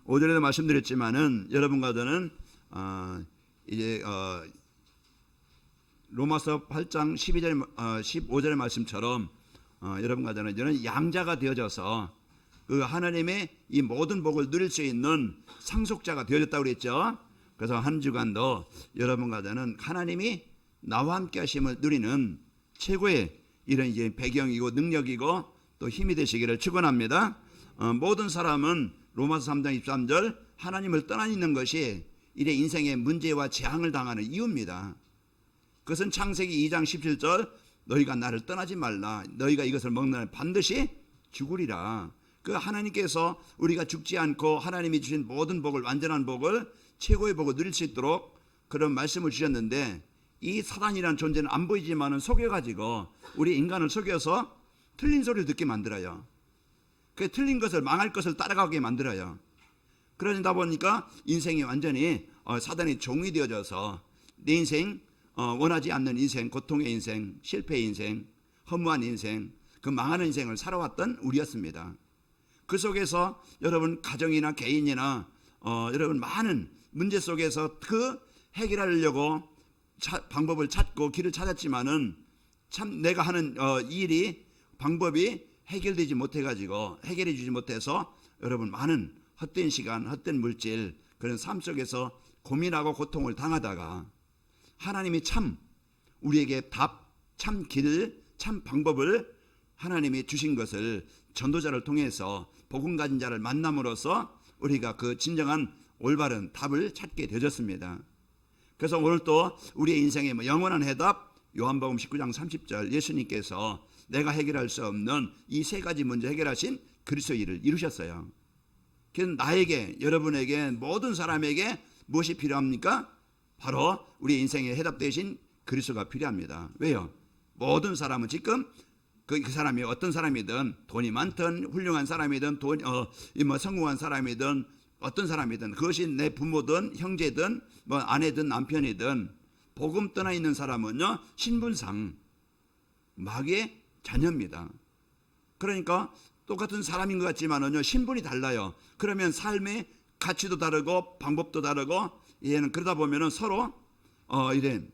오전에도 말씀드렸지만은 여러분과 저는 이제 로마서 8장 12절 15절의 말씀처럼 여러분과 저는 양자가 되어져서 그 하나님의 이 모든 복을 누릴 수 있는 상속자가 되어졌다고 그랬죠. 그래서 한 주간도 여러분과 저는 하나님이 나와 함께 하심을 누리는 최고의 이런 이제 배경이고 능력이고 또 힘이 되시기를 축원합니다. 모든 사람은 로마서 3장 23절 하나님을 떠나 있는 것이 이래 인생의 문제와 재앙을 당하는 이유입니다. 그것은 창세기 2장 17절 너희가 나를 떠나지 말라 너희가 이것을 먹는 날 반드시 죽으리라. 그 하나님께서 우리가 죽지 않고 하나님이 주신 모든 복을 완전한 복을 최고의 복을 누릴 수 있도록 그런 말씀을 주셨는데 이 사단이라는 존재는 안 보이지만은 속여가지고 우리 인간을 속여서 틀린 소리를 듣게 만들어요. 그 틀린 것을 망할 것을 따라가게 만들어요. 그러다 보니까 인생이 완전히 사단의 종이 되어져서 내 인생 원하지 않는 인생, 고통의 인생, 실패의 인생, 허무한 인생, 그 망하는 인생을 살아왔던 우리였습니다. 그 속에서 여러분 가정이나 개인이나 여러분 많은 문제 속에서 그 해결하려고 방법을 찾고 길을 찾았지만은 참 내가 하는 일이 방법이 해결되지 못해가지고 해결해 주지 못해서 여러분 많은 헛된 시간, 헛된 물질 그런 삶 속에서 고민하고 고통을 당하다가 하나님이 참 우리에게 답, 참 길, 참 방법을 하나님이 주신 것을 전도자를 통해서 복음 가진 자를 만남으로써 우리가 그 진정한 올바른 답을 찾게 되었습니다. 그래서 오늘 또 우리의 인생의 영원한 해답 요한복음 19장 30절 예수님께서 내가 해결할 수 없는 이 세 가지 문제 해결하신 그리스도의 일을 이루셨어요. 그래서 나에게 여러분에게 모든 사람에게 무엇이 필요합니까? 바로 우리 인생의 해답 대신 그리스도가 필요합니다. 왜요? 모든 사람은 지금 그 사람이 어떤 사람이든 돈이 많든 훌륭한 사람이든 성공한 사람이든 어떤 사람이든 그것이 내 부모든 형제든 아내든 남편이든 복음 떠나 있는 사람은요 신분상 마귀의 자녀입니다. 그러니까 똑같은 사람인 것 같지만은요 신분이 달라요. 그러면 삶의 가치도 다르고 방법도 다르고 얘는 그러다 보면은 서로 이런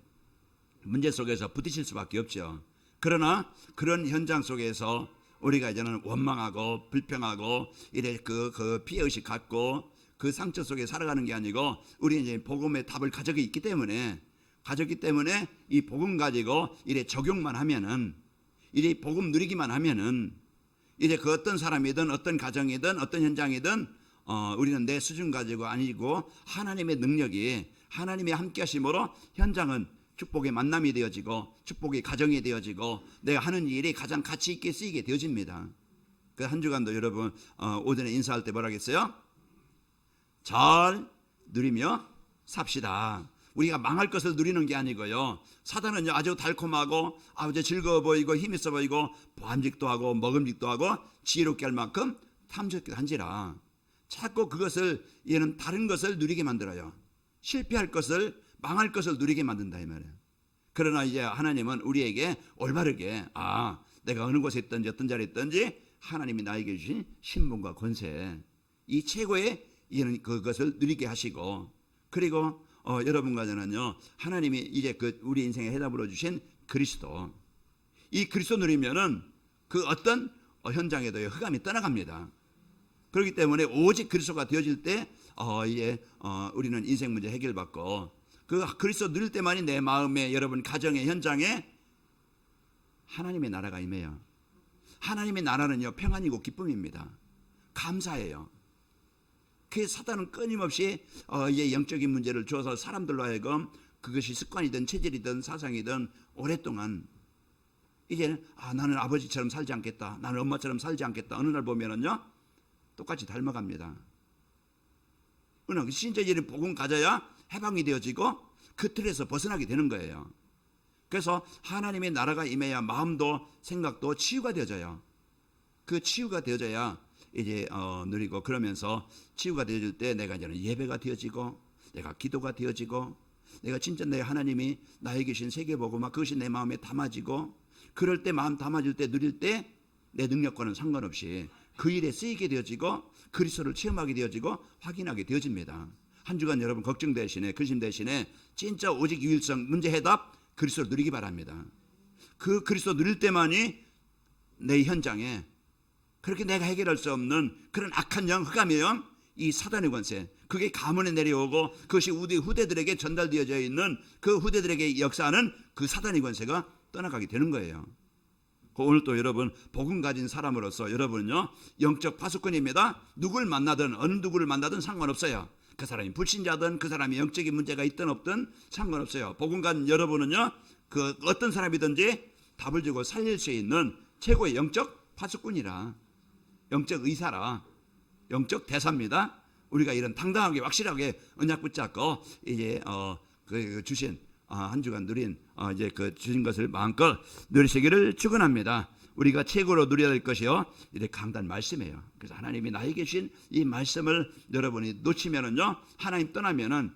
문제 속에서 부딪힐 수밖에 없죠. 그러나 그런 현장 속에서 우리가 이제는 원망하고 불평하고 이래 그 피해의식 갖고 그 상처 속에 살아가는 게 아니고 우리 이제 복음의 답을 가지고 있기 때문에 이 복음 가지고 이래 적용만 하면은 이래 복음 누리기만 하면은 이제 그 어떤 사람이든 어떤 가정이든 어떤 현장이든 우리는 내 수준 가지고 아니고 하나님의 능력이 하나님의 함께 하심으로 현장은 축복의 만남이 되어지고 축복의 가정이 되어지고 내가 하는 일이 가장 가치 있게 쓰이게 되어집니다. 그 한 주간도 여러분 오전에 인사할 때 뭐라 했어요? 잘 누리며 삽시다. 우리가 망할 것을 누리는 게 아니고요. 사단은 아주 달콤하고 아주 즐거워 보이고 힘있어 보이고 보암직도 하고 먹음직도 하고 지혜롭게 할 만큼 탐스럽게 한지라 자꾸 그것을 얘는 다른 것을 누리게 만들어요. 실패할 것을 망할 것을 누리게 만든다 이 말이에요. 그러나 이제 하나님은 우리에게 올바르게 내가 어느 곳에 있든지 어떤 자리에 있든지 하나님이 나에게 주신 신분과 권세 이 최고의 이런 그것을 누리게 하시고 그리고 여러분과 저는요 하나님이 이제 그 우리 인생의 해답으로 주신 그리스도 이 그리스도 누리면은 그 어떤 현장에도 흑암이 떠나갑니다. 그렇기 때문에 오직 그리스도가 되어질 때 이제 우리는 인생 문제 해결받고 그 그리스도 누릴 때만이 내 마음에 여러분 가정의 현장에 하나님의 나라가 임해요. 하나님의 나라는요 평안이고 기쁨입니다. 감사해요. 그 사단은 끊임없이 이제 영적인 문제를 주어서 사람들로 하여금 그것이 습관이든 체질이든 사상이든 오랫동안 이제는 나는 아버지처럼 살지 않겠다. 나는 엄마처럼 살지 않겠다. 어느 날 보면은요 똑같이 닮아갑니다. 그러나 신자적인 복음 가져야 해방이 되어지고 그 틀에서 벗어나게 되는 거예요. 그래서 하나님의 나라가 임해야 마음도 생각도 치유가 되어져요. 그 치유가 되어져야 이제 누리고 그러면서 치유가 되어질 때 내가 이제는 예배가 되어지고 내가 기도가 되어지고 내가 진짜 내 하나님이 나에게 주신 세계보고마 그것이 내 마음에 담아지고 그럴 때 마음 담아질 때 누릴 때 내 능력과는 상관없이 그 일에 쓰이게 되어지고 그리스도를 체험하게 되어지고 확인하게 되어집니다. 한 주간 여러분 걱정 대신에 근심 대신에 진짜 오직 유일성 문제 해답 그리스도를 누리기 바랍니다. 그 그리스도 누릴 때만이 내 현장에 그렇게 내가 해결할 수 없는 그런 악한 영, 흑암의 영, 이 사단의 권세, 그게 가문에 내려오고 그것이 우리 후대들에게 전달되어져 있는 그 후대들에게 역사하는 그 사단의 권세가 떠나가게 되는 거예요. 오늘 또 여러분 복음 가진 사람으로서 여러분은요 영적 파수꾼입니다. 누굴 만나든 어느 누구를 만나든 상관없어요. 그 사람이 불신자든 그 사람이 영적인 문제가 있든 없든 상관없어요. 복음 가진 여러분은요 그 어떤 사람이든지 답을 주고 살릴 수 있는 최고의 영적 파수꾼이라, 영적 의사라, 영적 대사입니다. 우리가 이런 당당하게 확실하게 언약 붙잡고 이제 주신 한 주간 누린 이제 그 주신 것을 마음껏 누리시기를 축원합니다. 우리가 최고로 누려야 될 것이요 이제 강단 말씀이에요. 그래서 하나님이 나에게 주신 이 말씀을 여러분이 놓치면은요 하나님 떠나면은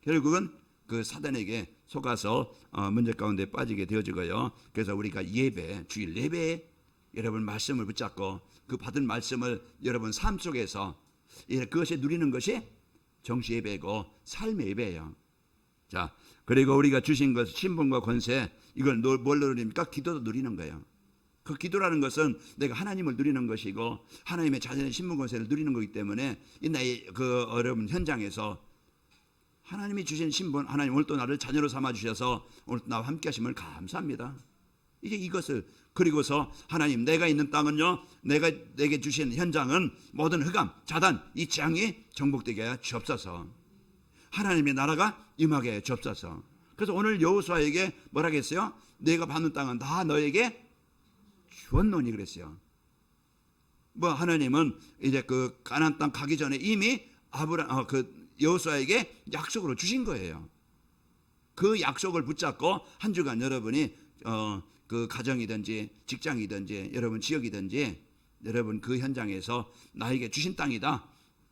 결국은 그 사단에게 속아서 문제 가운데 빠지게 되어지고요. 그래서 우리가 예배, 주일 예배에 여러분 말씀을 붙잡고 그 받은 말씀을 여러분 삶 속에서 그것이 누리는 것이 정시 예배고 삶의 예배예요. 자, 그리고 우리가 주신 것 신분과 권세 이걸 뭘로 누립니까? 기도도 누리는 거예요. 그 기도라는 것은 내가 하나님을 누리는 것이고 하나님의 자신의 신분 권세를 누리는 거기 때문에 이 나의 그 어려운 현장에서 하나님이 주신 신분, 하나님 오늘 또 나를 자녀로 삼아 주셔서 오늘 또 나와 함께 하심을 감사합니다. 이제 이것을 그리고서 하나님 내가 있는 땅은요 내게 주신 현장은 모든 흑암, 자단, 이 재앙이 정복되게 하여 주옵소서. 하나님의 나라가 임하게 하여 주옵소서. 그래서 오늘 여호수아에게 뭐라 했어요? 내가 받는 땅은 다 너에게 주었노니 그랬어요. 뭐 하나님은 이제 그 가나안 땅 가기 전에 이미 여호수아에게 약속으로 주신 거예요. 그 약속을 붙잡고 한 주간 여러분이 그 가정이든지 직장이든지 여러분 지역이든지 여러분 그 현장에서 나에게 주신 땅이다.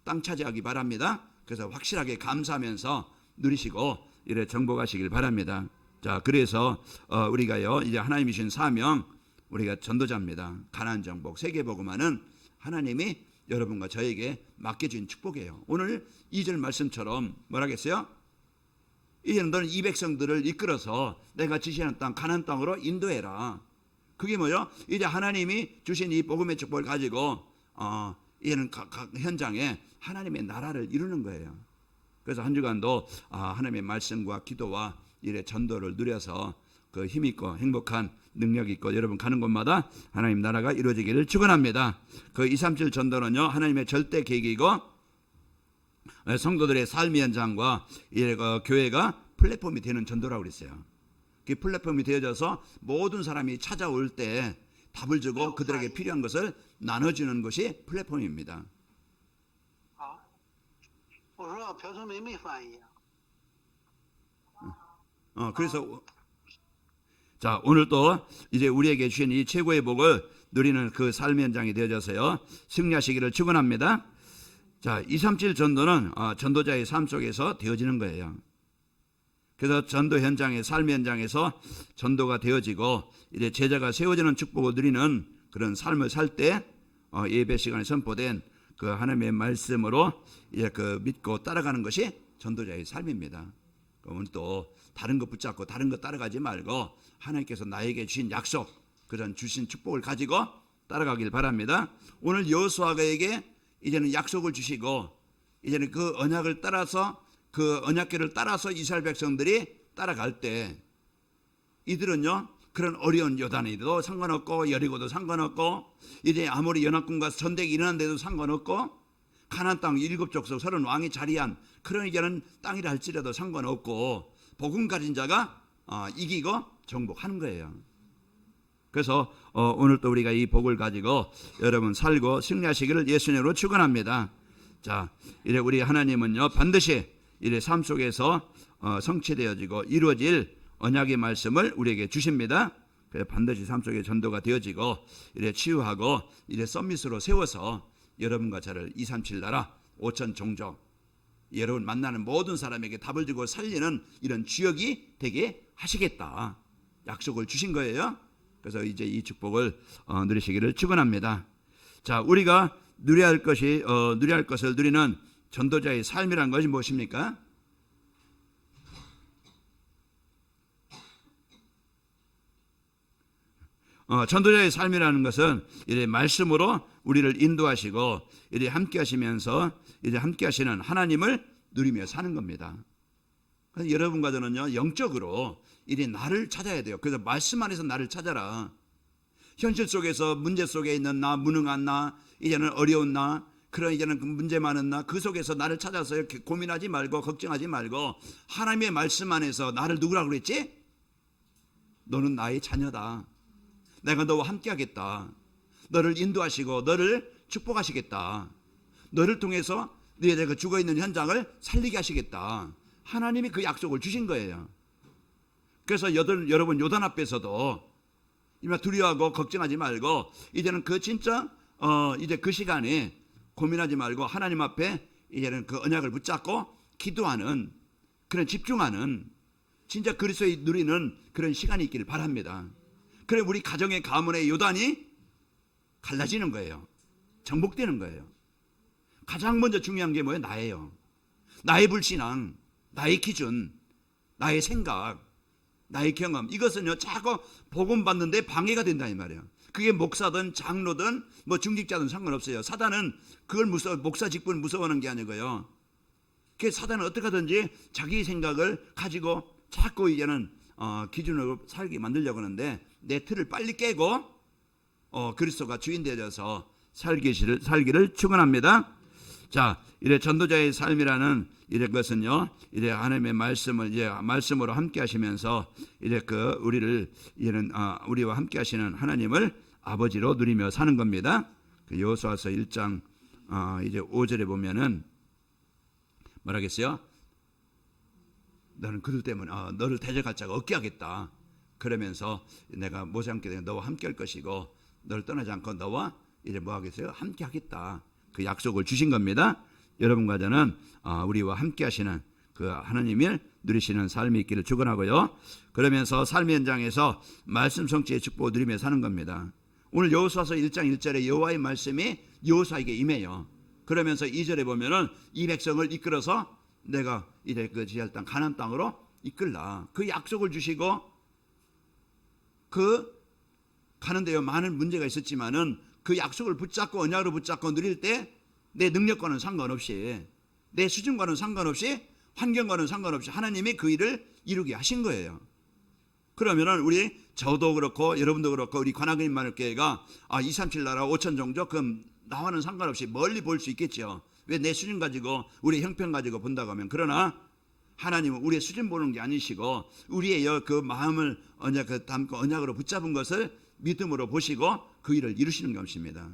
땅 차지하기 바랍니다. 그래서 확실하게 감사하면서 누리시고 이래 정복하시길 바랍니다. 자, 그래서 우리가요 이제 하나님이 주신 사명 우리가 전도자입니다. 가나안 정복, 세계 복음화는 하나님이 여러분과 저에게 맡겨진 축복이에요. 오늘 2절 말씀처럼 뭐라겠어요? 이제는 너는 이 백성들을 이끌어서 내가 지시하는 땅 가나안 땅으로 인도해라. 그게 뭐요? 이제 하나님이 주신 이 복음의 축복을 가지고 이제는 각 현장에 하나님의 나라를 이루는 거예요. 그래서 한 주간도 하나님의 말씀과 기도와 이래 전도를 누려서 그 힘있고 행복한 능력 있고 여러분 가는 곳마다 하나님 나라가 이루어지기를 축원합니다. 그 237 전도는요 하나님의 절대 계획이고 성도들의 삶의 현장과 교회가 플랫폼이 되는 전도라고 그랬어요. 그 플랫폼이 되어져서 모든 사람이 찾아올 때 답을 주고 그들에게 필요한 것을 나눠주는 것이 플랫폼입니다. 그래서 자 오늘 또 이제 우리에게 주신 이 최고의 복을 누리는 그 삶의 현장이 되어져서요 승리하시기를 축원합니다. 자, 237 전도는 전도자의 삶 속에서 되어지는 거예요. 그래서 전도 현장의 삶의 현장에서 전도가 되어지고 이제 제자가 세워지는 축복을 누리는 그런 삶을 살 때 예배 시간에 선포된 그 하나님의 말씀으로 이제 그 믿고 따라가는 것이 전도자의 삶입니다. 오늘 또 다른 것 붙잡고 다른 것 따라가지 말고 하나님께서 나에게 주신 약속, 그런 주신 축복을 가지고 따라가길 바랍니다. 오늘 여호수아에게 이제는 약속을 주시고 이제는 그 언약을 따라서 그 언약궤를 따라서 이스라엘 백성들이 따라갈 때 이들은요 그런 어려운 요단에도 상관없고 여리고도 상관없고 이제 아무리 연합군과 전쟁이 일어난데도 상관없고 가나안 땅 7족속 30왕이 자리한 그런 이제는 땅이라 할지라도 상관없고 복음 가진 자가 이기고 정복하는 거예요. 그래서 오늘 또 우리가 이 복을 가지고 여러분 살고 승리하시기를 예수님으로 축원합니다. 자, 이제 우리 하나님은요 반드시 이래 삶 속에서 성취되어지고 이루어질 언약의 말씀을 우리에게 주십니다. 그래서 반드시 삶 속에 전도가 되어지고 이래 치유하고 이래 서밋으로 세워서 여러분과 저를 237 나라 5천 종족 여러분 만나는 모든 사람에게 답을 주고 살리는 이런 주역이 되게 하시겠다 약속을 주신 거예요. 그래서 이제 이 축복을 누리시기를 축원합니다. 자, 우리가 누려야 할 것을 누리는 전도자의 삶이란 것이 무엇입니까? 전도자의 삶이라는 것은 이제 말씀으로 우리를 인도하시고 이제 함께 하시면서 이제 함께 하시는 하나님을 누리며 사는 겁니다. 그래서 여러분과 저는요, 영적으로 이제 나를 찾아야 돼요. 그래서 말씀 안에서 나를 찾아라. 현실 속에서 문제 속에 있는 나, 무능한 나, 이제는 어려운 나, 그런 이제는 문제 많은 나, 그 속에서 나를 찾아서 이렇게 고민하지 말고 걱정하지 말고 하나님의 말씀 안에서 나를 누구라고 그랬지? 너는 나의 자녀다. 내가 너와 함께 하겠다. 너를 인도하시고 너를 축복하시겠다. 너를 통해서 내가 죽어있는 현장을 살리게 하시겠다. 하나님이 그 약속을 주신 거예요. 그래서 여러분 요단 앞에서도 두려워하고 걱정하지 말고 이제는 그 진짜 이제 그 시간에 고민하지 말고 하나님 앞에 이제는 그 언약을 붙잡고 기도하는 그런 집중하는 진짜 그리스도의 누리는 그런 시간이 있기를 바랍니다. 그래 우리 가정의 가문의 요단이 갈라지는 거예요. 정복되는 거예요. 가장 먼저 중요한 게 뭐예요? 나예요. 나의 불신앙, 나의 기준, 나의 생각, 나의 경험, 이것은요 자꾸 복음 받는데 방해가 된다 이 말이에요. 그게 목사든 장로든 뭐 중직자든 상관없어요. 사단은 그걸 목사 직분을 무서워하는 게 아니고요. 그 사단은 어떻게 하든지 자기 생각을 가지고 자꾸 이제는 기준으로 살게 만들려고 하는데 내 틀을 빨리 깨고 그리스도가 주인 되어서 살기를 축원합니다. 자, 이래 전도자의 삶이라는 이래 것은요, 이래 하나님의 말씀을 이제 말씀으로 함께 하시면서 이래 우리를 이제는 우리와 함께 하시는 하나님을 아버지로 누리며 사는 겁니다. 그 여호수아서 1장 이제 5절에 보면은 뭐라겠어요? 너는 그들 때문에 너를 대적할 자가 없게 하겠다. 그러면서 내가 모세와 함께 너와 함께 할 것이고 너를 떠나지 않고 너와 이제 뭐 하겠어요? 함께 하겠다. 그 약속을 주신 겁니다. 여러분과 저는 우리와 함께 하시는 그 하나님을 누리시는 삶이 있기를 축원하고요. 그러면서 삶의 현장에서 말씀 성취의 축복을 누리며 사는 겁니다. 오늘 여호수아서 1장 1절에 여호와의 말씀이 여호수아에게 임해요. 그러면서 2절에 보면은 이 백성을 이끌어서 내가 이제 그 지할 땅 가나안 땅으로 이끌라. 그 약속을 주시고 그 가는데요 많은 문제가 있었지만은 그 약속을 붙잡고 언약으로 붙잡고 누릴 때 내 능력과는 상관없이 내 수준과는 상관없이 환경과는 상관없이 하나님이 그 일을 이루게 하신 거예요. 그러면은 저도 그렇고 여러분도 그렇고 우리 관악인 만일교회가 237 나라 5천 종족 그럼 나와는 상관없이 멀리 볼 수 있겠죠. 왜 내 수준 가지고 우리 형편 가지고 본다고 하면 그러나 하나님은 우리의 수준 보는 게 아니시고 우리의 그 마음을 담고 언약으로 붙잡은 것을 믿음으로 보시고 그 일을 이루시는 것입니다.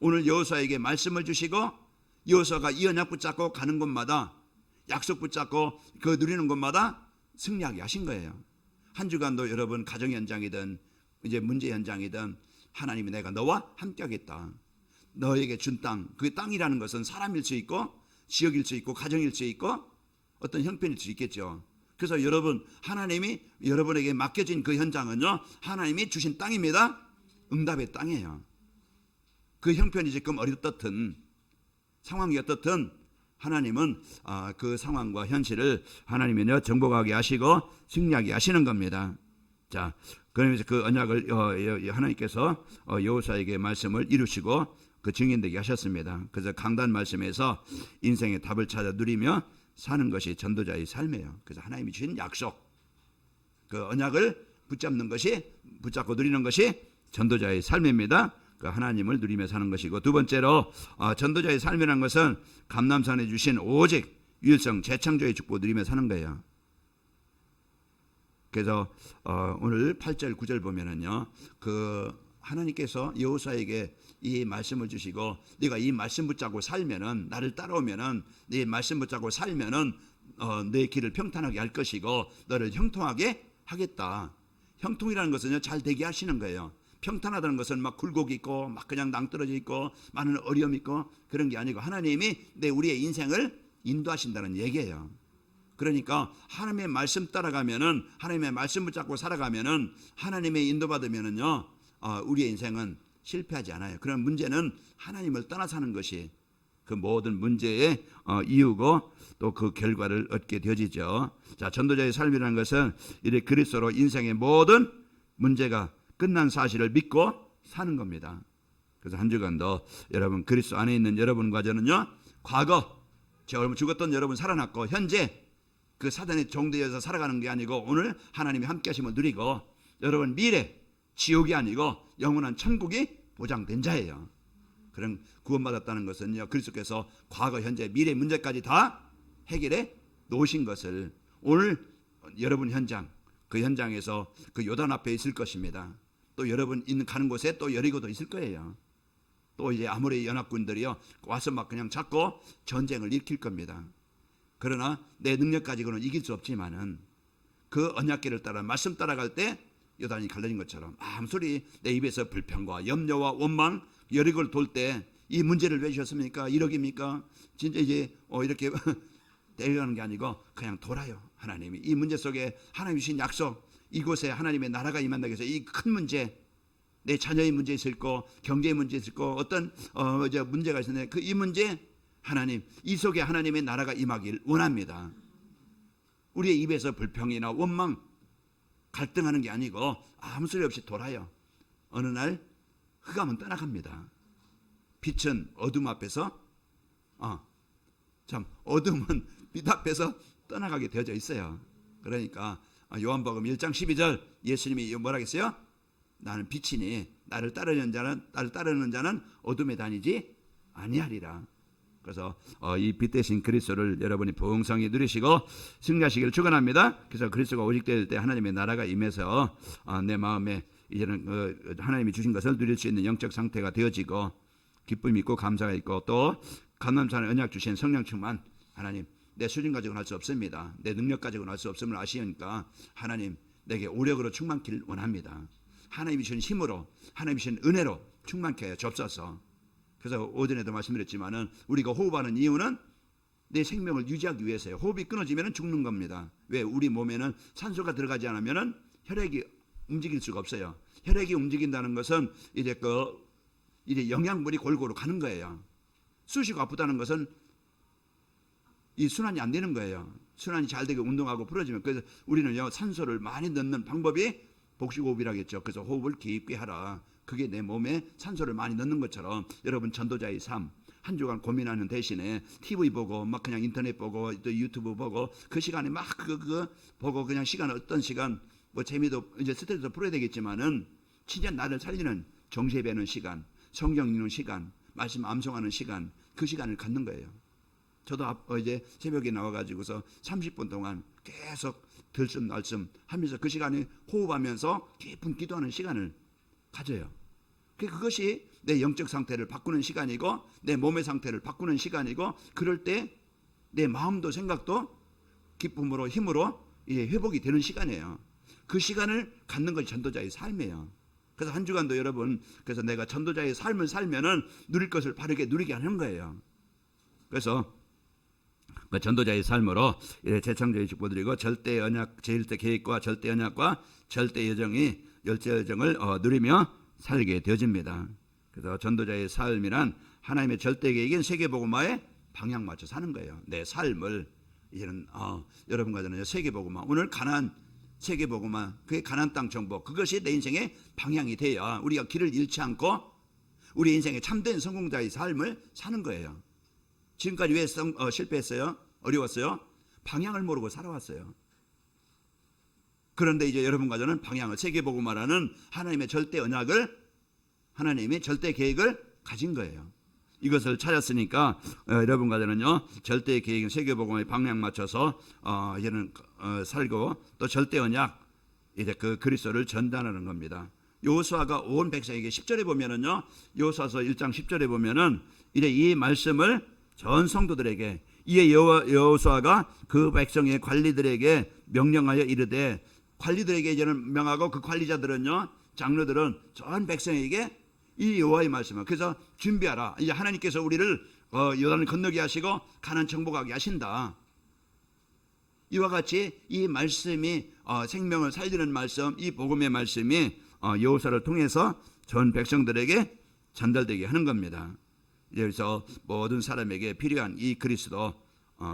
오늘 여호수아에게 말씀을 주시고 여호수아가 이 언약 붙잡고 가는 곳마다 약속 붙잡고 그 누리는 곳마다 승리하게 하신 거예요. 한 주간도 여러분 가정 현장이든 이제 문제 현장이든 하나님이 내가 너와 함께하겠다. 너에게 준 땅, 그 땅이라는 것은 사람일 수 있고 지역일 수 있고 가정일 수 있고 어떤 형편일 수 있겠죠. 그래서 여러분 하나님이 여러분에게 맡겨진 그 현장은요 하나님이 주신 땅입니다. 응답의 땅이에요. 그 형편이 지금 어떻든 상황이 어떻든 하나님은 그 상황과 현실을 하나님은요 정복하게 하시고 승리하게 하시는 겁니다. 자, 그러면서 그 언약을 하나님께서 여호수아에게 말씀을 이루시고 그 증인되게 하셨습니다. 그래서 강단 말씀에서 인생의 답을 찾아 누리며 사는 것이 전도자의 삶이에요. 그래서 하나님이 주신 약속, 그 언약을 붙잡고 누리는 것이 전도자의 삶입니다. 그 하나님을 누리며 사는 것이고 두 번째로 전도자의 삶이라는 것은 감람산에 주신 오직 유일성 재창조의 축복을 누리며 사는 거예요. 그래서 오늘 8절 9절 보면은요 그 하나님께서 여호수아에게 이 말씀을 주시고 네가 이 말씀 붙잡고 살면은 나를 따라오면은 네 말씀 붙잡고 살면은 내 길을 평탄하게 할 것이고 너를 형통하게 하겠다. 형통이라는 것은요 잘 되게 하시는 거예요. 평탄하다는 것은 막 굴곡 있고 막 그냥 낭떠러져 있고 많은 어려움 있고 그런 게 아니고 하나님이 우리의 인생을 인도하신다는 얘기예요. 그러니까 하나님의 말씀 따라가면은 하나님의 말씀 붙잡고 살아가면은 하나님의 인도받으면은요 우리의 인생은 실패하지 않아요. 그런 문제는 하나님을 떠나 사는 것이 그 모든 문제의 이유고 또 그 결과를 얻게 되어지죠. 자, 전도자의 삶이라는 것은 이래 그리스도로 인생의 모든 문제가 끝난 사실을 믿고 사는 겁니다. 그래서 한 주간도 여러분 그리스도 안에 있는 여러분과 저는요, 과거 죽었던 여러분 살아났고 현재 그 사단의 종되어서 살아가는 게 아니고 오늘 하나님이 함께 하심을 누리고 여러분 미래 지옥이 아니고 영원한 천국이 보장된 자예요. 그런 구원받았다는 것은요, 그리스도께서 과거 현재 미래 문제까지 다 해결해 놓으신 것을 오늘 여러분 현장 그 현장에서 그 요단 앞에 있을 것입니다. 또 여러분 있는 가는 곳에 또 여리고도 있을 거예요. 또 이제 아모레 연합군들이요 와서 막 그냥 잡고 전쟁을 일으킬 겁니다. 그러나 내 능력 가지고는 이길 수 없지만은 그 언약궤를 따라 말씀 따라갈 때 요단이 갈라진 것처럼 아무리 내 입에서 불평과 염려와 원망 여리고를 돌 때 이 문제를 왜 주셨습니까? 1억입니까? 진짜 이제 이렇게 때리려는 게 아니고 그냥 돌아요. 하나님이 이 문제 속에 하나님 주신 약속, 이곳에 하나님의 나라가 임한다고 해서 이 큰 문제, 내 자녀의 문제 있을 거, 경제의 문제 있을 거, 어떤 문제가 있었는데 그 이 문제 하나님, 이 속에 하나님의 나라가 임하길 원합니다. 우리의 입에서 불평이나 원망, 갈등하는 게 아니고 아무 소리 없이 돌아요. 어느 날 흑암은 떠나갑니다. 빛은 어둠 앞에서 어둠은 빛 앞에서 떠나가게 되어져 있어요. 그러니까 요한복음 1장 12절 예수님이 뭐라 했어요? 나는 빛이니 나를 따르는 자는 어둠에 다니지 아니하리라. 그래서 이 빛 대신 그리스도를 여러분이 풍성히 누리시고 승리하시기를 축원합니다. 그래서 그리스도가 오직 될 때 하나님의 나라가 임해서 내 마음에 이제는 하나님이 주신 것을 누릴 수 있는 영적 상태가 되어지고 기쁨이 있고 감사가 있고 또 감남산의 언약 주신 성령 충만. 하나님 내 수준 가지고는 할 수 없습니다. 내 능력 가지고는 할 수 없음을 아시니까 하나님 내게 오력으로 충만키를 원합니다. 하나님이 주신 힘으로 하나님이 주신 은혜로 충만케 하여 주옵소서. 그래서 오전에도 말씀드렸지만은 우리가 호흡하는 이유는 내 생명을 유지하기 위해서요. 호흡이 끊어지면 죽는 겁니다. 왜? 우리 몸에는 산소가 들어가지 않으면은 혈액이 움직일 수가 없어요. 혈액이 움직인다는 것은 이제 영양분이 골고루 가는 거예요. 쑤시고 아프다는 것은 이 순환이 안 되는 거예요. 순환이 잘 되게 운동하고 풀어지면. 그래서 우리는요 산소를 많이 넣는 방법이 복식호흡이라겠죠. 그래서 호흡을 깊게 하라. 그게 내 몸에 산소를 많이 넣는 것처럼 여러분 전도자의 삶 한 주간 고민하는 대신에 TV 보고 막 그냥 인터넷 보고 또 유튜브 보고 그 시간에 막 그거 보고 그냥 시간 어떤 시간 뭐 재미도 이제 스트레스도 풀어야 되겠지만은 진짜 나를 살리는 정죄 배는 시간, 성경 읽는 시간, 말씀 암송하는 시간, 그 시간을 갖는 거예요. 저도 이제 새벽에 나와가지고서 30분 동안 계속 들숨 날숨 하면서 그 시간에 호흡하면서 깊은 기도하는 시간을 가져요. 그것이 내 영적 상태를 바꾸는 시간이고 내 몸의 상태를 바꾸는 시간이고 그럴 때 내 마음도 생각도 기쁨으로 힘으로 회복이 되는 시간이에요. 그 시간을 갖는 것이 전도자의 삶이에요. 그래서 한 주간도 여러분 그래서 내가 전도자의 삶을 살면은 누릴 것을 바르게 누리게 하는 거예요. 그래서 그 전도자의 삶으로 재창조의 축복드리고 절대 언약, 절대 계획과 절대 언약과 절대 여정이 열대 여정을 누리며 살게 되어집니다. 그래서 전도자의 삶이란 하나님의 절대 계획인 세계복음화에 방향 맞춰 사는 거예요. 내 삶을 이제는 여러분과 저는 세계복음화 오늘 가나안 세계복음화 그게 가나안 땅 정복 그것이 내 인생의 방향이 돼야 우리가 길을 잃지 않고 우리 인생의 참된 성공자의 삶을 사는 거예요. 지금까지 왜 실패했어요? 어려웠어요? 방향을 모르고 살아왔어요. 그런데 이제 여러분과 저는 방향을 세계복음화라는 하나님의 절대 언약을 하나님의 절대 계획을 가진 거예요. 이것을 찾았으니까 여러분과 저는요 절대 계획인 세계복음화에 방향 맞춰서 이제는 살고 또 절대 언약 이제 그 그리스도를 전달하는 겁니다. 여호수아가 온 백성에게 10절에 보면은요 여호수아서 1장 10절에 보면은 이제 이 말씀을 전 성도들에게 이에 여호수아가 그 백성의 관리들에게 명령하여 이르되 관리들에게 이제는 명하고 그 관리자들은요 장로들은 전 백성에게 이 여호와의 말씀을 그래서 준비하라. 이제 하나님께서 우리를 요단을 건너게 하시고 가나안 정복하게 하신다. 이와 같이 이 말씀이 생명을 살리는 말씀, 이 복음의 말씀이 여호수아를 통해서 전 백성들에게 전달되게 하는 겁니다. 그래서 모든 사람에게 필요한 이 그리스도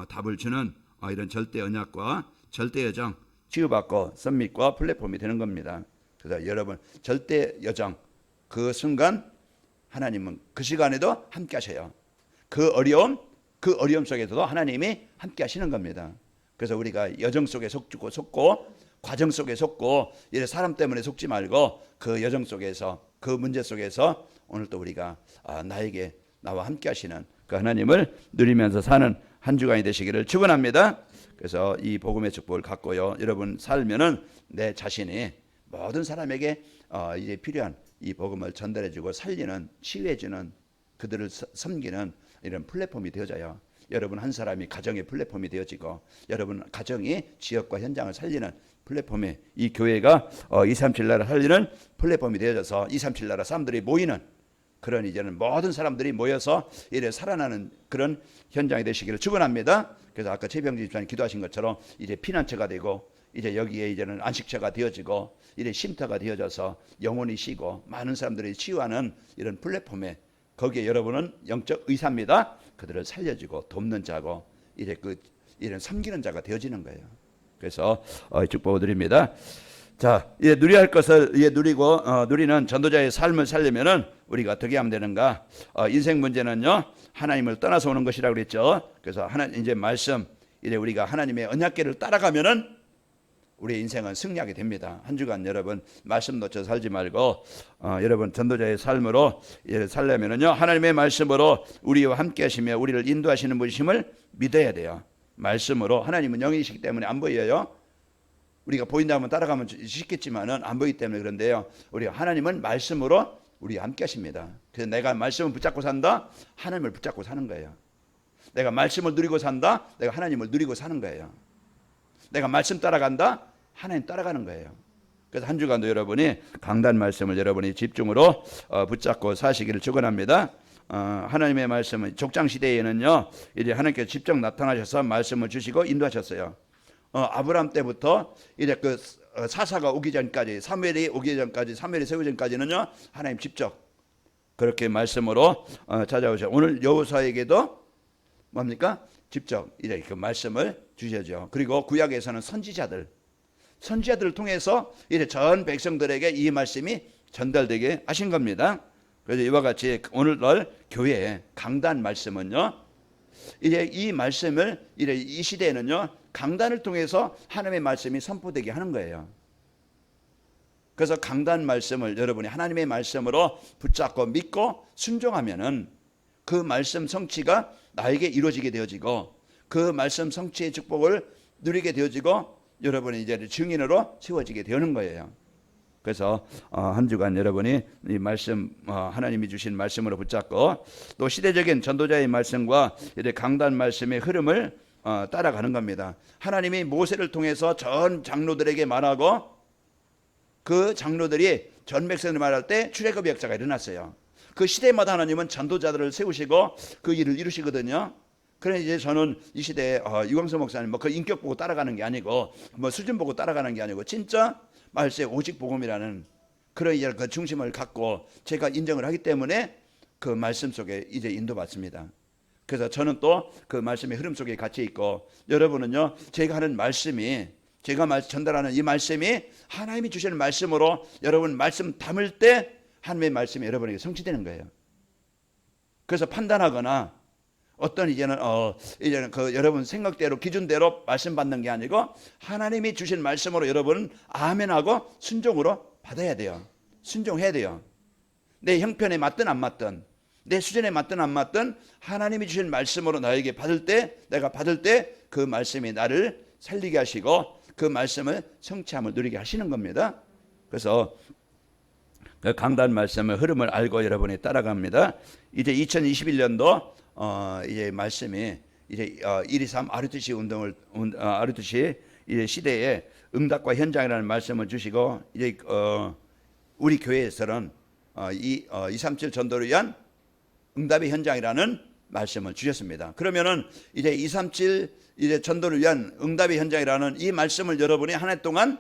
답을 주는 이런 절대 언약과 절대 여정 치유받고 썸밋과 플랫폼이 되는 겁니다. 그래서 여러분 절대 여정 그 순간 하나님은 그 시간에도 함께 하셔요. 그 어려움 속에서도 하나님이 함께 하시는 겁니다. 그래서 우리가 여정 속에 속고 과정 속에 속고 이래 사람 때문에 속지 말고 그 여정 속에서 그 문제 속에서 오늘 또 우리가 나와 함께 하시는 그 하나님을 누리면서 사는 한 주간이 되시기를 축원합니다. 그래서 이 복음의 축복을 갖고요, 여러분 살면은 내 자신이 모든 사람에게 이제 필요한 이 복음을 전달해주고 살리는, 치유해주는, 그들을 섬기는 이런 플랫폼이 되어져요. 여러분 한 사람이 가정의 플랫폼이 되어지고, 여러분 가정이 지역과 현장을 살리는 플랫폼이, 이 교회가 237 나라 살리는 플랫폼이 되어져서 237 나라 사람들이 모이는 그런, 이제는 모든 사람들이 모여서 이래 살아나는 그런 현장이 되시기를 축원합니다. 그래서 아까 최병진 집사님 기도하신 것처럼 이제 피난처가 되고, 이제 여기에 이제는 안식처가 되어지고, 이래 쉼터가 되어져서 영혼이 쉬고 많은 사람들이 치유하는 이런 플랫폼에, 거기에 여러분은 영적 의사입니다. 그들을 살려주고 돕는 자고 이제 이런 섬기는 자가 되어지는 거예요. 그래서 축복을 드립니다. 자, 이제 누려야 할 것을 이제 누리고 누리는 전도자의 삶을 살려면은 우리가 어떻게 하면 되는가? 인생 문제는요, 하나님을 떠나서 오는 것이라고 그랬죠. 그래서 이제 말씀, 이제 우리가 하나님의 언약궤를 따라가면은 우리의 인생은 승리하게 됩니다. 한 주간 여러분 말씀 놓쳐 살지 말고 여러분 전도자의 삶으로 살려면은요, 하나님의 말씀으로 우리와 함께 하시며 우리를 인도하시는 분이심을 믿어야 돼요. 말씀으로, 하나님은 영이시기 때문에 안 보여요. 우리가 보인다면 따라가면 쉽겠지만은 안 보이기 때문에 그런데요, 우리가 하나님은 말씀으로 우리와 함께 하십니다. 그래서 내가 말씀을 붙잡고 산다, 하나님을 붙잡고 사는 거예요. 내가 말씀을 누리고 산다, 내가 하나님을 누리고 사는 거예요. 내가 말씀 따라간다, 하나님 따라가는 거예요. 그래서 한 주간도 여러분이 강단 말씀을 여러분이 집중으로 붙잡고 사시기를 축원합니다. 하나님의 말씀은 족장 시대에는요, 이제 하나님께서 직접 나타나셔서 말씀을 주시고 인도하셨어요. 아브라함 때부터 이제 그 사사가 오기 전까지, 사무엘이 오기 전까지, 사무엘이 세우기 전까지는요, 하나님 직접 그렇게 말씀으로 찾아오셔. 오늘 여호수아에게도 뭡니까? 직접 이제 그 말씀을 주셔죠. 그리고 구약에서는 선지자들을 통해서 이제 전 백성들에게 이 말씀이 전달되게 하신 겁니다. 그래서 이와 같이 오늘날 교회의 강단 말씀은요, 이제 이 말씀을 이제 이 시대에는요, 강단을 통해서 하나님의 말씀이 선포되게 하는 거예요. 그래서 강단 말씀을 여러분이 하나님의 말씀으로 붙잡고 믿고 순종하면은 그 말씀 성취가 나에게 이루어지게 되어지고, 그 말씀 성취의 축복을 누리게 되어지고, 여러분이 이제 증인으로 세워지게 되는 거예요. 그래서 한 주간 여러분이 이 말씀, 하나님이 주신 말씀으로 붙잡고, 또 시대적인 전도자의 말씀과 이제 강단 말씀의 흐름을 따라가는 겁니다. 하나님이 모세를 통해서 전 장로들에게 말하고, 그 장로들이 전 백성을 말할 때 출애굽의 역사가 일어났어요. 그 시대마다 하나님은 전도자들을 세우시고 그 일을 이루시거든요. 그래서 이제 저는 이 시대에 유광수 목사님 그 인격 보고 따라가는 게 아니고, 수준 보고 따라가는 게 아니고, 진짜 말세 오직 복음이라는 그런 이제 그 중심을 갖고 제가 인정을 하기 때문에 그 말씀 속에 이제 인도받습니다. 그래서 저는 또 그 말씀의 흐름 속에 같이 있고, 여러분은요, 제가 하는 말씀이, 제가 전달하는 이 말씀이 하나님이 주시는 말씀으로 여러분 말씀 담을 때 하나님의 말씀이 여러분에게 성취되는 거예요. 그래서 판단하거나 어떤 이제는 그 여러분 생각대로 기준대로 말씀 받는 게 아니고, 하나님이 주신 말씀으로 여러분은 아멘하고 순종으로 받아야 돼요. 순종해야 돼요. 내 형편에 맞든 안 맞든, 내 수준에 맞든 안 맞든 하나님이 주신 말씀으로 나에게 내가 받을 때 그 말씀이 나를 살리게 하시고 그 말씀을 성취함을 누리게 하시는 겁니다. 그래서 그 강단 말씀의 흐름을 알고 여러분이 따라갑니다. 이제 2021년도 이제 말씀이 이제 123 RUTC 운동을 RUTC 이제 시대의 응답과 현장이라는 말씀을 주시고, 이제 우리 교회에서는 237 전도를 위한 응답의 현장이라는 말씀을 주셨습니다. 그러면은 이제 237 이제 전도를 위한 응답의 현장이라는 이 말씀을 여러분이 한 해 동안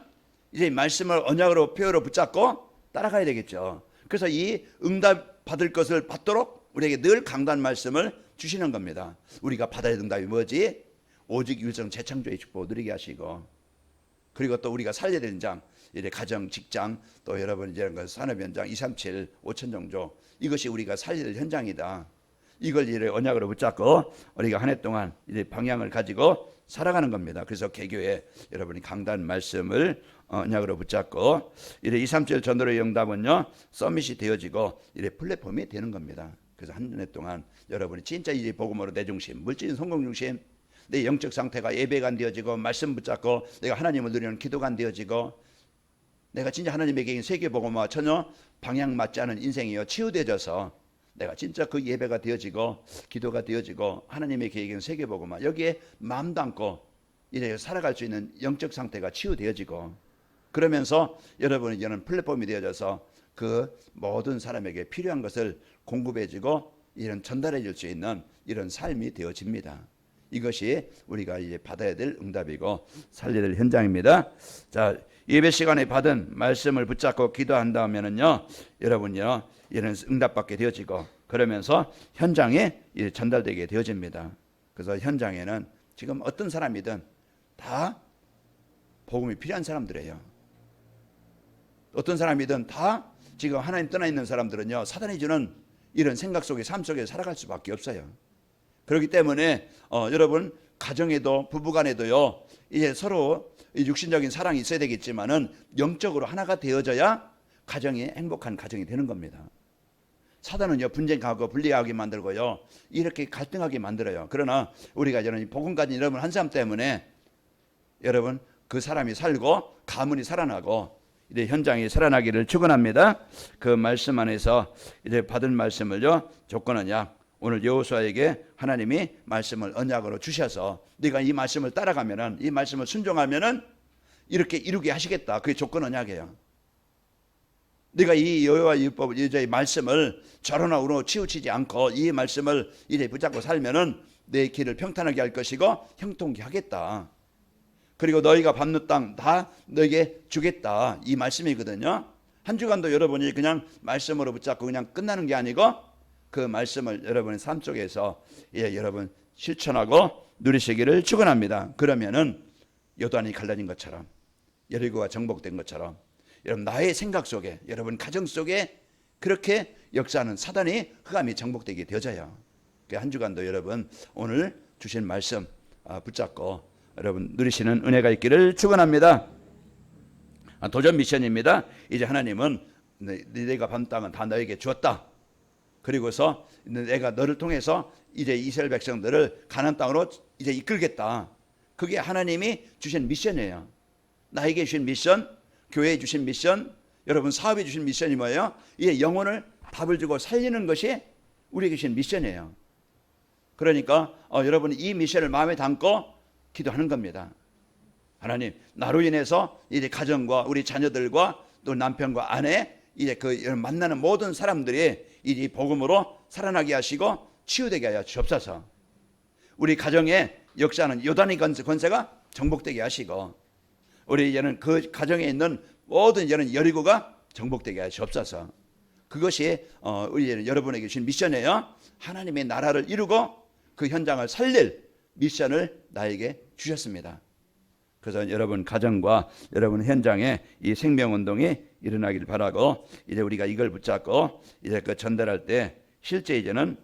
이제 말씀을 언약으로 표어로 붙잡고 따라가야 되겠죠. 그래서 이 응답 받을 것을 받도록 우리에게 늘 강단 말씀을 주시는 겁니다. 우리가 받아야 할 응답이 뭐지? 오직 일성 재창조의 축복을 누리게 하시고, 그리고 또 우리가 살려야 되는 장, 이제 가정, 직장, 또 여러분 이제 산업 현장 237, 5천 정조, 이것이 우리가 살려야 될 현장이다. 이걸 이제 언약으로 붙잡고 우리가 한 해 동안 이제 방향을 가지고 살아가는 겁니다. 그래서 개교에 여러분이 강단 말씀을 언약으로 붙잡고 이제 237 전도의 응답은요 서밋이 되어지고 이제 플랫폼이 되는 겁니다. 그래서 한 해 동안 여러분이 진짜 이제 복음으로 내 중심, 물질인 성공 중심, 내 영적 상태가 예배가 되어지고 말씀 붙잡고 내가 하나님을 누리는 기도가 되어지고 내가 진짜 하나님에게 세계 복음화 전혀 방향 맞지 않은 인생이요 치유되어져서 내가 진짜 그 예배가 되어지고 기도가 되어지고 하나님의 계획인 세계 복음화 여기에 마음 담고 이래 살아갈 수 있는 영적 상태가 치유되어지고 그러면서 여러분이 이제는 플랫폼이 되어져서 그 모든 사람에게 필요한 것을 공급해주고 이런 전달해 줄 수 있는 이런 삶이 되어집니다. 이것이 우리가 이제 받아야 될 응답이고 살려야 될 현장입니다. 자, 예배 시간에 받은 말씀을 붙잡고 기도한다면은요, 여러분요, 이런 응답받게 되어지고 그러면서 현장에 전달되게 되어집니다. 그래서 현장에는 지금 어떤 사람이든 다 복음이 필요한 사람들이에요. 어떤 사람이든 다 지금 하나님 떠나 있는 사람들은요, 사단이 주는 이런 생각 속에 삶 속에 살아갈 수밖에 없어요. 그렇기 때문에 여러분 가정에도 부부간에도요 이제 서로 육신적인 사랑이 있어야 되겠지만은 영적으로 하나가 되어져야 가정이 행복한 가정이 되는 겁니다. 사단은요 분쟁하고 분리하게 만들고요 이렇게 갈등하게 만들어요. 그러나 우리가 이제는 복음 가진 여러분 한 사람 때문에 여러분 그 사람이 살고 가문이 살아나고 이제 현장이 살아나기를 축원합니다. 그 말씀 안에서 이제 받은 말씀을요 조건은 약 오늘 여호수아에게 하나님이 말씀을 언약으로 주셔서 네가 이 말씀을 따라가면은 이 말씀을 순종하면은 이렇게 이루게 하시겠다. 그게 조건 언약이에요. 네가 이 여호와 율법 여자의 말씀을 저러나 우로 치우치지 않고 이 말씀을 이래 붙잡고 살면은 내 길을 평탄하게 할 것이고 형통케 하겠다. 그리고 너희가 밟는 땅 다 너에게 주겠다. 이 말씀이거든요. 한 주간도 여러분이 그냥 말씀으로 붙잡고 그냥 끝나는 게 아니고 그 말씀을 여러분의 삶 속에서 여러분 실천하고 누리시기를 축원합니다. 그러면은 요단이 갈라진 것처럼 여리고가 정복된 것처럼 여러분 나의 생각 속에 여러분 가정 속에 그렇게 역사하는 사단이 흑암이 정복되게 되어져요. 한 주간도 여러분 오늘 주신 말씀 붙잡고 여러분 누리시는 은혜가 있기를 축원합니다. 도전 미션입니다. 이제 하나님은 네가 밟은 땅은 다 너에게 주었다. 그리고서 내가 너를 통해서 이제 이스라엘 백성들을 가나안 땅으로 이제 이끌겠다. 그게 하나님이 주신 미션이에요. 나에게 주신 미션, 교회에 주신 미션, 여러분 사업에 주신 미션이 뭐예요? 이제 영혼을 답을 주고 살리는 것이 우리에게 주신 미션이에요. 그러니까 여러분 이 미션을 마음에 담고 기도하는 겁니다. 하나님, 나로 인해서 이제 가정과 우리 자녀들과 또 남편과 아내 이제 그 만나는 모든 사람들이 이 복음으로 살아나게 하시고 치유되게 하여 주옵소서. 우리 가정에 역사하는 요단의 권세가 정복되게 하시고 우리 이제는 그 가정에 있는 모든 이제는 여리고가 정복되게 하여 주옵소서. 그것이 우리 여러분에게 주신 미션이에요. 하나님의 나라를 이루고 그 현장을 살릴 미션을 나에게 주셨습니다. 그래서 여러분 가정과 여러분 현장에 이 생명운동이 일어나길 바라고 이제 우리가 이걸 붙잡고 이제 그 전달할 때 실제 이제는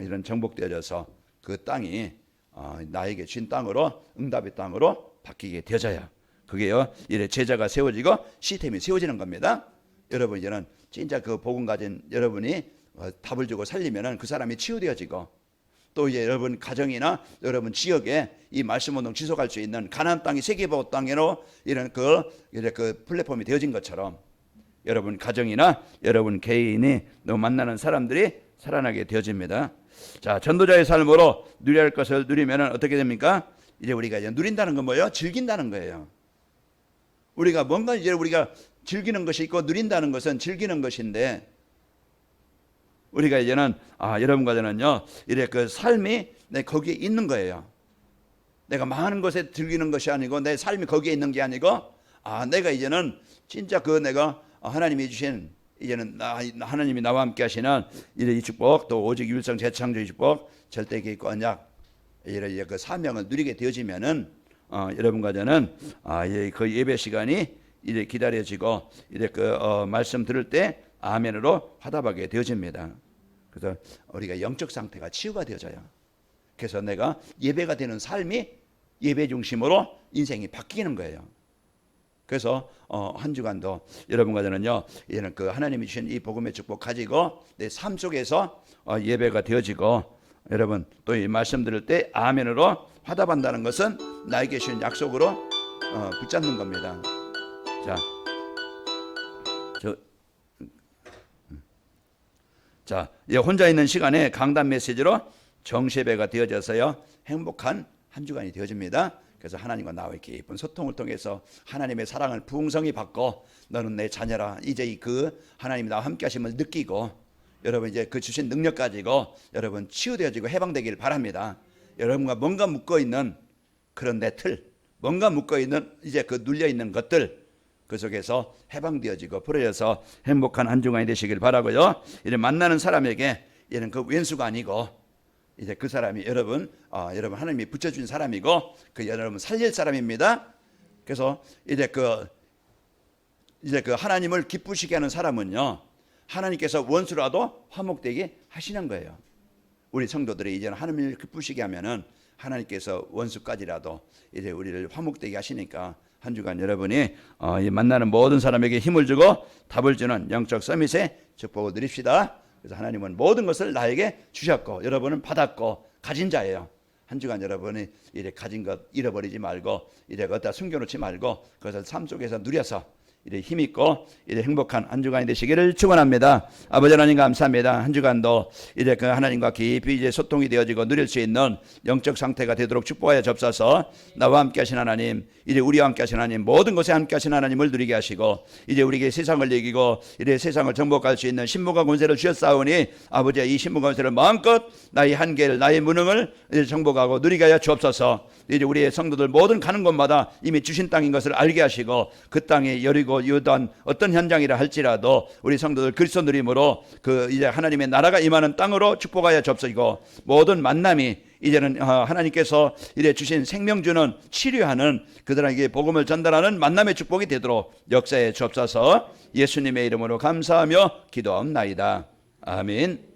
이런 정복되어져서 그 땅이 나에게 준 땅으로 응답의 땅으로 바뀌게 되어져요. 그게요 이제 제자가 세워지고 시스템이 세워지는 겁니다. 여러분 이제는 진짜 그 복음 가진 여러분이 답을 주고 살리면은 그 사람이 치유되어지고 또 이제 여러분 가정이나 여러분 지역에 이 말씀 운동 지속할 수 있는 가나안 땅이 세계보호 땅으로 이런 그 플랫폼이 되어진 것처럼 여러분 가정이나 여러분 개인이 너 만나는 사람들이 살아나게 되어집니다. 자, 전도자의 삶으로 누려야 할 것을 누리면은 어떻게 됩니까? 이제 우리가 이제 누린다는 건 뭐예요? 즐긴다는 거예요. 우리가 뭔가 이제 우리가 즐기는 것이 있고 누린다는 것은 즐기는 것인데 우리가 이제는 여러분과 저는요 이래 그 삶이 내 거기에 있는 거예요. 내가 많은 것에 즐기는 것이 아니고 내 삶이 거기에 있는 게 아니고 내가 이제는 진짜 그 내가 하나님이 주신 이제는 하나님이 나와 함께 하시는 이 축복, 또 오직 율성 재창조의 축복, 절대 계획과 언약, 이런 그 사명을 누리게 되어지면은 여러분과 저는 그 예배 시간이 이제 기다려지고 이제 그 말씀 들을 때 아멘으로 화답하게 되어집니다. 그래서 우리가 영적 상태가 치유가 되어져요. 그래서 내가 예배가 되는 삶이 예배 중심으로 인생이 바뀌는 거예요. 그래서 한 주간도 여러분과 저는요, 이제는 그 하나님이 주신 이 복음의 축복 가지고 내 삶 속에서 예배가 되어지고, 여러분 또 이 말씀 들을 때 아멘으로 화답한다는 것은 나에게 주신 약속으로 붙잡는 겁니다. 자, 혼자 있는 시간에 강단 메시지로 정시예배가 되어져서요, 행복한 한 주간이 되어집니다. 그래서 하나님과 나와의 깊은 소통을 통해서 하나님의 사랑을 풍성히 받고, 너는 내 자녀라, 이제 그 하나님이 나와 함께 하심을 느끼고, 여러분 이제 그 주신 능력 가지고 여러분 치유되어지고 해방되기를 바랍니다. 여러분과 뭔가 묶어있는 그런 내 틀, 뭔가 묶어있는 이제 그 눌려있는 것들, 그 속에서 해방되어지고 풀어져서 행복한 한 주간이 되시길 바라고요. 이제 만나는 사람에게 얘는 그 왼수가 아니고 이제 그 사람이 여러분 하나님이 붙여준 사람이고 그 여러분 살릴 사람입니다. 그래서 이제 그 하나님을 기쁘시게 하는 사람은요, 하나님께서 원수라도 화목되게 하시는 거예요. 우리 성도들이 이제는 하나님을 기쁘시게 하면은 하나님께서 원수까지라도 이제 우리를 화목되게 하시니까 한 주간 여러분이 만나는 모든 사람에게 힘을 주고 답을 주는 영적 서밋의 축복을 누립시다. 그래서 하나님은 모든 것을 나에게 주셨고 여러분은 받았고 가진 자예요. 한 주간 여러분이 이제 가진 것 잃어버리지 말고 이제 그것다 숨겨놓지 말고 그것을 삶 속에서 누려서 이제 힘있고 이제 행복한 한 주간이 되시기를 축원합니다. 아버지 하나님 감사합니다. 한 주간도 이제 그 하나님과 깊이 이제 소통이 되어지고 누릴 수 있는 영적 상태가 되도록 축복하여 접사서 나와 함께 하신 하나님, 이제 우리와 함께 하신 하나님, 모든 것에 함께 하신 하나님을 누리게 하시고 이제 우리에게 세상을 이기고 이제 세상을 정복할 수 있는 신무가 권세를 주셨사오니 아버지야, 이 신무가 권세를 마음껏 나의 한계를 나의 무능을 이제 정복하고 누리게 하여 주옵소서. 이제 우리의 성도들 모든 가는 곳마다 이미 주신 땅인 것을 알게 하시고 그 땅에 여리고 유단 어떤 현장이라 할지라도 우리 성도들 그리스도 누림으로 그 이제 하나님의 나라가 임하는 땅으로 축복하여 접수이고 모든 만남이 이제는 하나님께서 이래 주신 생명 주는 치료하는 그들에게 복음을 전달하는 만남의 축복이 되도록 역사에 접사서 예수님의 이름으로 감사하며 기도합나이다. 아멘.